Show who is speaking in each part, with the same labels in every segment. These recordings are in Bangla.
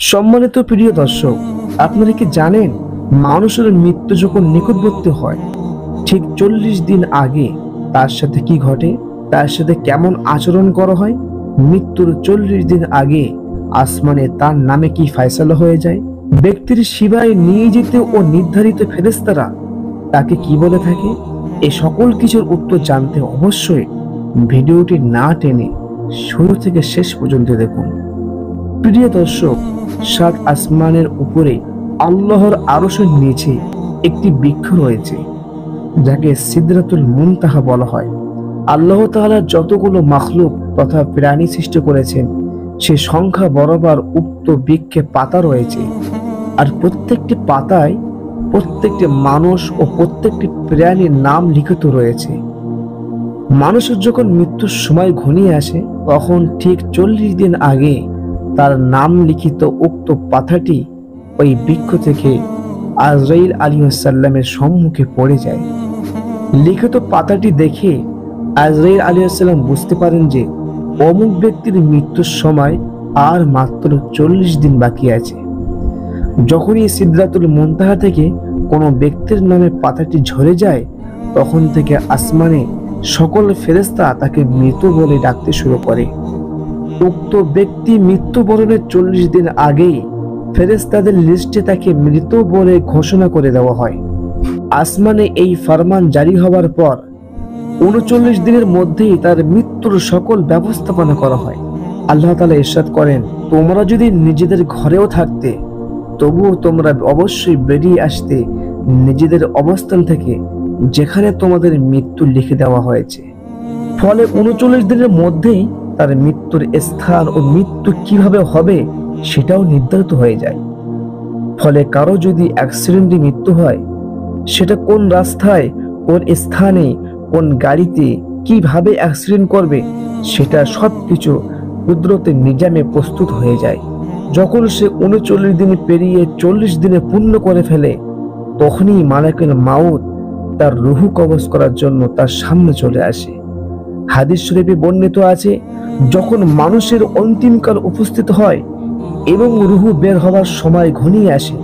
Speaker 1: সম্মানিত প্রিয় দর্শক, আপনারা কি জানেন মানুষের মৃত্যু যখন নিকটবর্তী হয় ঠিক 40 দিন আগে তার সাথে কি ঘটে, তার সাথে কেমন আচরণ করা হয়? মৃত্যুর 40 দিন আগে আসমানে তার নামে কি ফয়সালা হয়ে যায়? ব্যক্তির শিবায় নিয়ে যেতে ও নির্ধারিত ফেরেশতারা তাকে কি বলে থাকে? এই সকল কিছুর উত্তর জানতে অবশ্যই ভিডিওটি না টেনে শুরু থেকে শেষ পর্যন্ত দেখুন। প্রিয় দর্শক, 7 আসমানের উপরে আল্লাহর আরশের নিচে একটি বৃক্ষ রয়েছে যাকে সিদরাতুল মুনতাহা বলা হয়। আল্লাহ তাআলা যতগুলো মাখলুক তথা প্রাণী সৃষ্টি করেছেন সে সংখ্যা বরাবর উক্ত বৃক্ষে পাতা রয়েছে, আর প্রত্যেকটি পাতায় প্রত্যেকটি মানুষ ও প্রত্যেকটি প্রাণীর নাম লিখিত রয়েছে। মানুষের যখন মৃত্যুর সময় ঘনিয়ে আসে তখন ঠিক 40 দিন আগে তার নাম লিখিত উক্ত পাতাটি ওই বৃক্ষ থেকে আজরাইল আলাইহিস সালামের সম্মুখে পড়ে যায়। লিখিত পাতাটি দেখে আজরাইল আলাইহিস সালাম বুঝতে পারেন যে অমুক ব্যক্তির মৃত্যুর সময় আর মাত্র 40 দিন বাকি আছে। যখনই সিদরাতুল মুনতাহা থেকে কোনো ব্যক্তির নামে পাতাটি ঝরে যায় তখন থেকে আসমানে সকল ফেরেশতা তাকে মৃত বলে ডাকতে শুরু করে। উক্ত ব্যক্তি মৃত্যুবরণের 40 দিন আগেই ফেরেশতাদের লিস্টে তাকে মৃত বলে ঘোষণা করে দেওয়া হয়। আসমানে এই ফরমান জারি হওয়ার পর 39 দিনের মধ্যেই তার মৃত্যুর সকল ব্যবস্থাপনা করা হয়। আল্লাহ তাআলা ইরশাদ করেন, তোমরা যদি নিজেদের ঘরেও থাকতে তবুও তোমরা অবশ্যই বেরিয়ে আসতে নিজেদের অবস্থান থেকে যেখানে তোমাদের মৃত্যু লিখে দেওয়া হয়েছে। ফলে 39 দিনের মধ্যেই তার মৃত্যুর স্থান ও মৃত্যু কিভাবে হবে সেটাও নির্ধারিত হয়ে যায়। ফলে কারো যদি অ্যাক্সিডেন্টে মৃত্যু হয় সেটা কোন রাস্তায়, কোন স্থানে, কোন গাড়িতে, কিভাবে অ্যাক্সিডেন্ট করবে সেটা সবকিছু কুদরতের নিজামে প্রস্তুত হয়ে যায়। যখন সে 39 দিন পেরিয়ে 40 দিনে পূর্ণ করে ফেলে তখনই মালাকুল মাউত তার রূহ কবজ করার জন্য তার সামনে চলে আসে। হাদিস শরীফে বর্ণিত আছে, যখন মানুষের অন্তিমকাল উপস্থিত হয় এবং রূহ বের হওয়ার সময় ঘনিয়ে আসে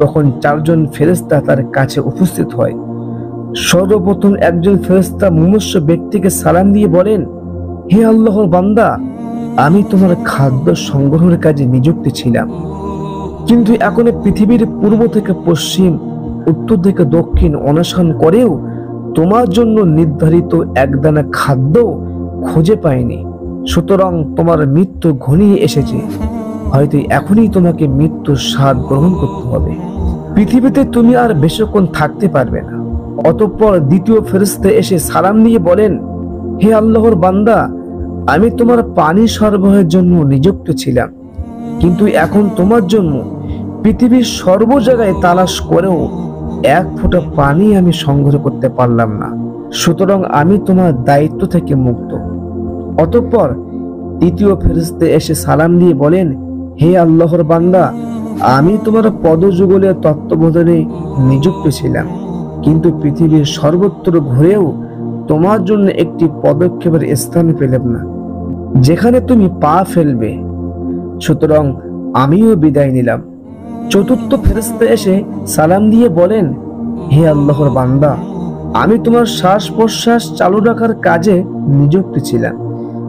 Speaker 1: তখন 4 জন ফেরেশতা তার কাছে উপস্থিত হয়। সর্বপ্রথম একজন ফেরেশতা মুমূর্ষু ব্যক্তিকে সালাম দিয়ে বলেন, হে আল্লাহর বান্দা, আমি তোমার খাদ্য সংগ্রহের কাজে নিযুক্ত ছিলাম, কিন্তু এখন পৃথিবীর পূর্ব থেকে পশ্চিম, উত্তর থেকে দক্ষিণ অন্বেষণ করেও তোমার জন্য নির্ধারিত একদানা খাদ্য খুঁজে পাইনি। সুতরাং তোমার মৃত্যু ঘনিয়ে এসেছে, হয়তো এখনই তোমাকে মৃত্যুর স্বাদ গ্রহণ করতে হবে। পৃথিবীতে তুমি আর বেশিক্ষণ থাকতে পারবে না। অতঃপর দ্বিতীয় ফেরেশতা এসে সালাম দিয়ে বলেন, হে আল্লাহর বান্দা, আমি তোমার পানি সরবরাহের জন্য নিযুক্ত ছিলাম, কিন্তু এখন তোমার জন্য পৃথিবীর সর্ব জায়গায় তালাশ করেও 1 ফোঁটা পানি আমি সংগ্রহ করতে পারলাম না। সুতরাং আমি তোমার দায়িত্ব থেকে মুক্ত। অতঃপর তৃতীয় ফেরেশতা এসে সালাম দিয়ে বলেন, হে আল্লাহর বান্দা, আমি তোমার পদযুগলের তত্ত্বাবধানে নিযুক্ত ছিলাম, কিন্তু পৃথিবীর সর্বত্র ঘুরেও তোমার জন্য একটি পদক্ষেপের স্থান পেলাম না যেখানে তুমি পা ফেলবে। সুতরাং আমিও বিদায় নিলাম। চতুর্থ ফেরেশতা এসে সালাম দিয়ে বলেন, হে আল্লাহর বান্দা, আমি তোমার শ্বাস প্রশ্বাস চালু রাখার কাজে নিযুক্ত ছিলাম,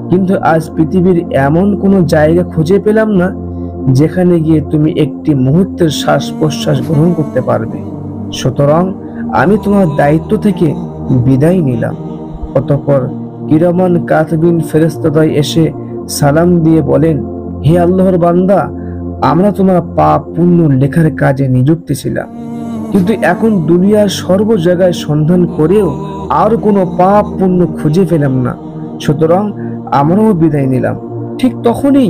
Speaker 1: কিন্তু আজ পৃথিবীর এমন কোনো জায়গা খুঁজে পেলাম না যেখানে গিয়ে তুমি একটি মুহূর্তের শ্বাস প্রশ্বাস গ্রহণ করতে পারবে। সুতরাং আমি তোমার দায়িত্ব থেকে বিদায় নিলাম। অতঃপর কিরামান কাতিবিন ফেরেশতাদ্বয় এসে সালাম দিয়ে বলেন, হে আল্লাহর বান্দা, আমরা তোমার পাপ পুণ্য লেখার কাজে নিযুক্ত ছিলাম, কিন্তু এখন দুনিয়ার সর্ব জায়গায় সন্ধান করেও আর কোনো পাপ পুণ্য খুঁজে পেলাম না। সুতরাং আমরাও বিদায় নিলাম। ঠিক তখনই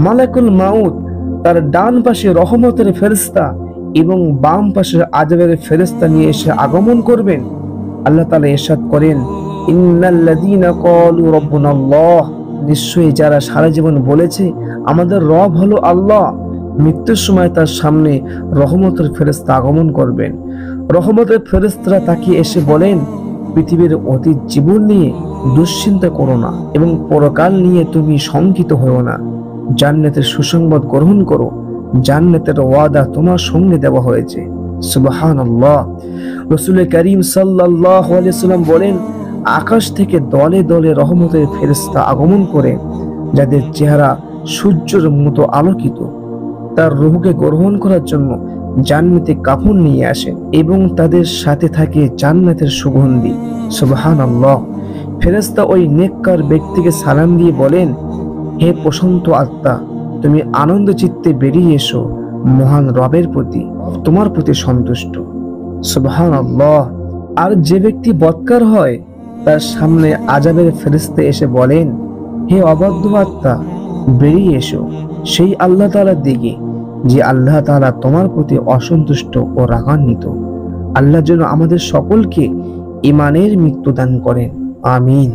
Speaker 1: মালাকুল মাউত তার ডান পাশে রহমতের ফেরেশতা এবং বাম পাশে আযাবের ফেরেশতা নিয়ে এসে আগমন করবেন। আল্লাহ তাআলা ইরশাদ করেন, ইন্নাল্লাযীনা ক্বালু রাব্বুনাল্লাহ, নিশ্চয়ই যারা সারা জীবন বলেছে আমাদের রব হলো আল্লাহ, মৃত্যুর সময় তার সামনে রহমতের ফেরেশতা আগমন করবেন। রহমতের ফেরেশতারা তাকে এসে বলেন, পৃথিবীর অতীত জীবন নিয়ে দুশ্চিন্তা করো না এবং পরকাল নিয়ে তুমি শঙ্কিত হও না। জান্নাতের সুসংবাদ গ্রহণ করো, জান্নাতের ওয়াদা তোমার সঙ্গে দেওয়া হয়েছে। সুবহানাল্লাহ। রাসূল করিম সাল্লাল্লাহু আলাইহি ওয়াসাল্লাম বলেন, আকাশ থেকে দলে দলে রহমতের ফেরেশতা আগমন করে, যাদের চেহারা সূর্যের মতো আলোকিত। তার রূহকে গ্রহণ করার জন্য জান্নাতে কাফন নিয়ে আসেন এবং তাদের সাথে থাকে জান্নাতের সুগন্ধি। সুবহানাল্লাহ। ফেরেশতা ওই নেককার ব্যক্তিকে সালাম দিয়ে বলেন, হে প্রশান্ত আত্মা, তুমি আনন্দ চিত্তে বেরিয়ে এসো, মহান রবের প্রতি, তোমার প্রতি সন্তুষ্ট। সুবহানাল্লাহ। আর যে ব্যক্তি বদকার হয়, তার সামনে আযাবের ফেরেশতা এসে বলেন, হে অবাধ্য আত্মা, বেরিয়ে এসো সেই আল্লাহ তাআলার দিকে, যে আল্লাহ তাআলা তোমার প্রতি অসন্তুষ্ট ও রাগান্বিত। আল্লাহ যেন আমাদের সকলকে ঈমানের মৃত্যু দান করেন। আমিন।